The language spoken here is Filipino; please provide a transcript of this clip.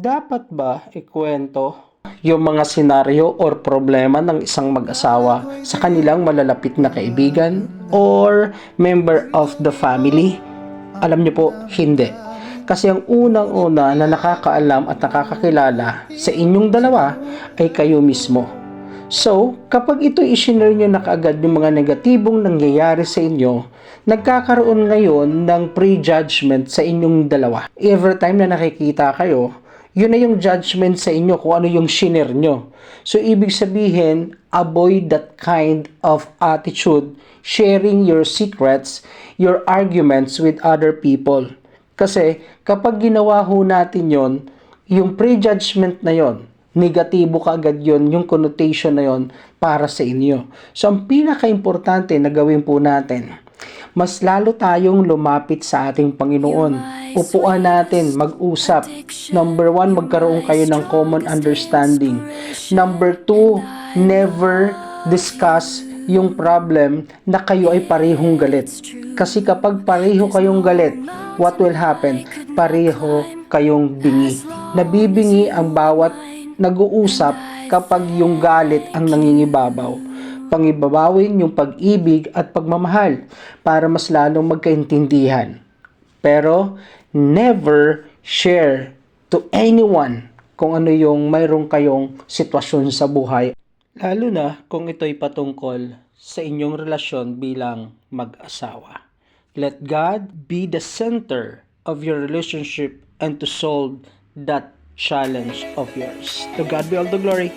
Dapat ba ikwento yung mga senaryo or problema ng isang mag-asawa sa kanilang malalapit na kaibigan or member of the family? Alam niyo po, hindi. Kasi ang unang-una na nakakaalam at nakakakilala sa inyong dalawa ay kayo mismo. So, kapag ito i-share nyo na kaagad yung mga negatibong nangyayari sa inyo, nagkakaroon ngayon ng prejudgment sa inyong dalawa. Every time na nakikita kayo, yun na yung judgment sa inyo kung ano yung share nyo. So, ibig sabihin, avoid that kind of attitude, sharing your secrets, your arguments with other people. Kasi, kapag ginawa ho natin yon, yung prejudgment na yon, negatibo kaagad yon, yung connotation na yon para sa inyo. So, ang pinaka-importante na gawin po natin, mas lalo tayong lumapit sa ating Panginoon. Upuan natin, mag-usap. Number 1, magkaroon kayo ng common understanding. Number 2, never discuss yung problem na kayo ay parehong galit. Kasi kapag pareho kayong galit, what will happen? Pareho kayong bingi. Nabibingi ang bawat nag-uusap kapag yung galit ang nangingibabaw. Pangibabawin yung pag-ibig at pagmamahal para mas lalong magkaintindihan. Pero never share to anyone kung ano yung mayroong kayong sitwasyon sa buhay. Lalo na kung ito'y patungkol sa inyong relasyon bilang mag-asawa. Let God be the center of your relationship and to solve that challenge of yours. To God be all the glory.